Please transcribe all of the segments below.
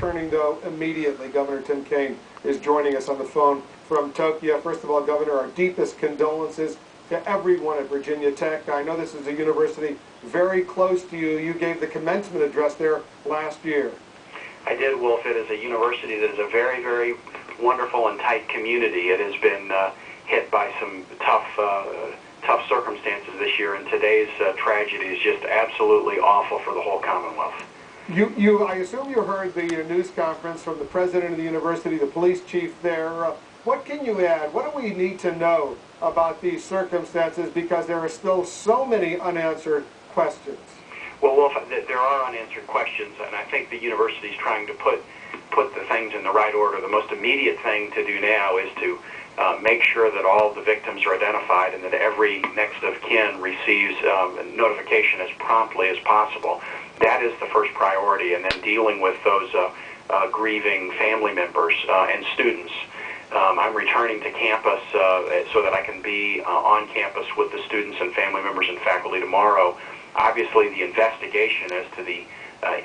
returning, though, immediately. Governor Tim Kaine is joining us on the phone from Tokyo. First of all, Governor, our deepest condolences to everyone at Virginia Tech. I know this is a university very close to you. You gave the commencement address there last year. I did, Wolf. It is a university that is a very, very wonderful and tight community. It has been hit by some tough circumstances this year, and today's tragedy is just absolutely awful for the whole Commonwealth. I assume you heard the news conference from the president of the university, the police chief there. What can you add? What do we need to know about these circumstances, because there are still so many unanswered questions? Well, Wolf, there are unanswered questions, and I think the university is trying to put the things in the right order. The most immediate thing to do now is to make sure that all the victims are identified and that every next of kin receives notification as promptly as possible. That is the first priority, and then dealing with those grieving family members and students. I'm returning to campus so that I can be on campus with the students and family members and faculty tomorrow. Obviously, the investigation as to the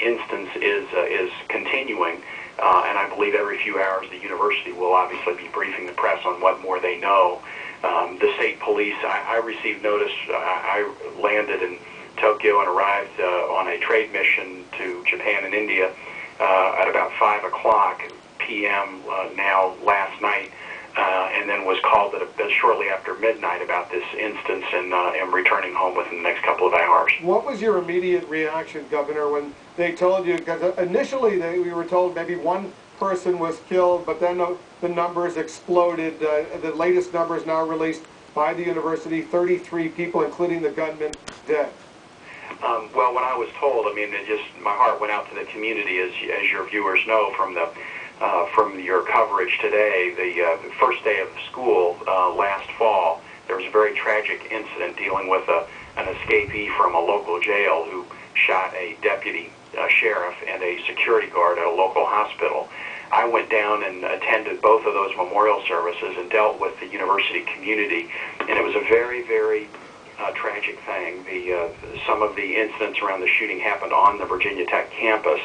instance is continuing, and I believe every few hours the university will obviously be briefing the press on what more they know. The state police, I received notice. I landed in Tokyo and arrived on a trade mission to Japan and India at about 5 o'clock p.m. Now last night, and then was called shortly after midnight about this instance, and am returning home within the next couple of hours. What was your immediate reaction, Governor, when they told you? Because initially we were told maybe one person was killed, but then the numbers exploded. The latest numbers now released by the university, 33 people, including the gunman, dead. Well, when I was told, I mean, my heart went out to the community, as your viewers know from your coverage today. The first day of school last fall, there was a very tragic incident dealing with an escapee from a local jail who shot a deputy sheriff and a security guard at a local hospital. I went down and attended both of those memorial services and dealt with the university community, and it was a very, very tragic thing. Some of the incidents around the shooting happened on the Virginia Tech campus,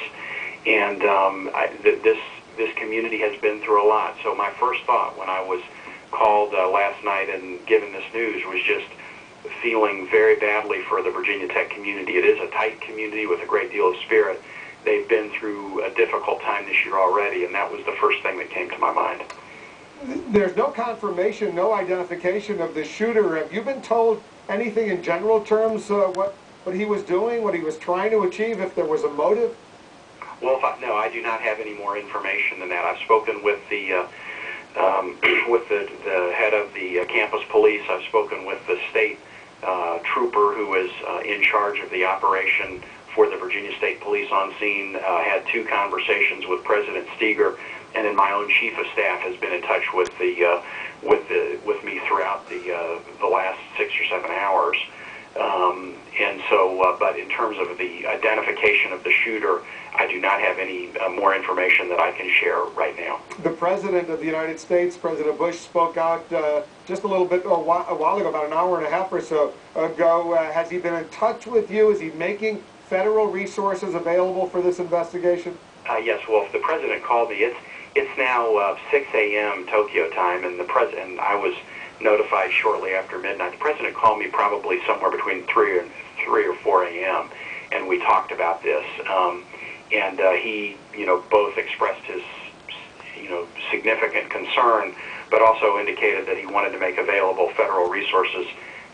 and this community has been through a lot. So my first thought when I was called last night and given this news was just feeling very badly for the Virginia Tech community. It is a tight community with a great deal of spirit. They've been through a difficult time this year already, and that was the first thing that came to my mind. There's no confirmation, no identification of the shooter. Have you been told anything in general terms, what he was doing, what he was trying to achieve, if there was a motive? Well, no, I do not have any more information than that. I've spoken with the head of the campus police. I've spoken with the state trooper who is in charge of the operation for the Virginia State Police on scene. Had two conversations with President Steger, and then my own chief of staff has been in touch with me throughout the last 6 or 7 hours. And so, but in terms of the identification of the shooter, I do not have any more information that I can share right now. The President of the United States, President Bush, spoke out just a little bit, a while ago, about an hour and a half or so ago. Has he been in touch with you? Is he making federal resources available for this investigation? Yes, Wolf. The President called me. It's now 6 a.m. Tokyo time, and I was notified shortly after midnight. The President called me probably somewhere between 3 or 4 a.m., and we talked about this. And he, both expressed his, significant concern, but also indicated that he wanted to make available federal resources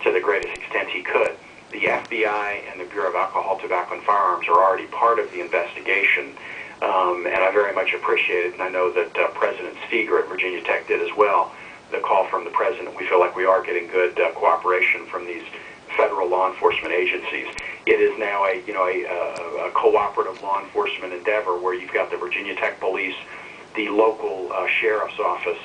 to the greatest extent he could. The FBI and the Bureau of Alcohol, Tobacco, and Firearms are already part of the investigation, and I very much appreciate it, and I know that President Steger at Virginia Tech did as well. The call from the President, we feel like we are getting good cooperation from these federal law enforcement agencies. It is now a cooperative law enforcement endeavor where you've got the Virginia Tech Police, the local sheriff's office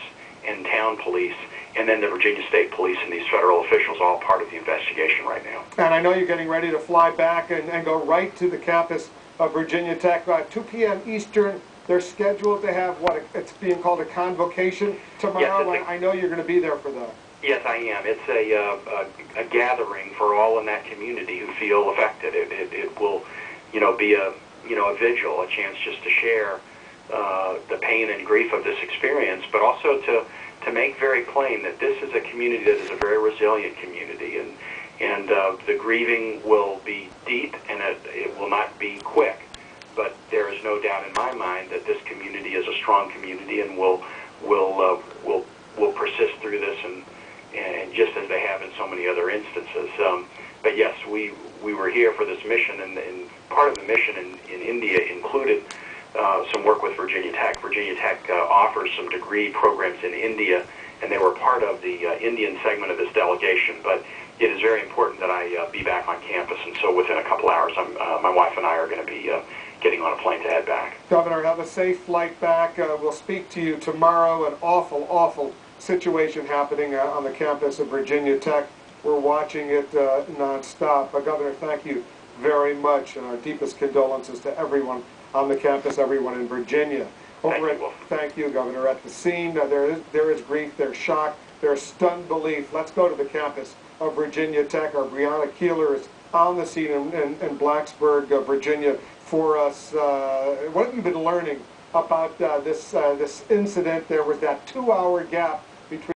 and town police, and then the Virginia State Police and these federal officials, all part of the investigation right now. And I know you're getting ready to fly back and go right to the campus of Virginia Tech. 2 p.m. Eastern, they're scheduled to have it's being called a convocation tomorrow. Yes, I know you're going to be there for that. Yes, I am. It's a gathering for all in that community who feel affected. It will, be a vigil, a chance just to share the pain and grief of this experience, but also to make very plain that this is a community that is a very resilient community, and the grieving will be deep and it will not be quick. But there is no doubt in my mind that this community is a strong community and will persist through this, and just as they have in so many other instances. But yes, we were here for this mission, and part of the mission in India included some work with Virginia Tech. Virginia Tech offers some degree programs in India, and they were part of the Indian segment of this delegation. But it is very important that I be back on campus, and so within a couple hours, my wife and I are going to be getting on a plane to head back. Governor, have a safe flight back. We'll speak to you tomorrow. An awful, awful situation happening on the campus of Virginia Tech. We're watching it nonstop. Governor, thank you very much, and our deepest condolences to everyone on the campus, everyone in Virginia. Thank you, Governor. At the scene, there is grief, there's shock, there's stunned belief. Let's go to the campus of Virginia Tech. Our Brianna Keeler is on the scene in Blacksburg, Virginia, for us. What have you been learning about this incident? There was that 2-hour gap between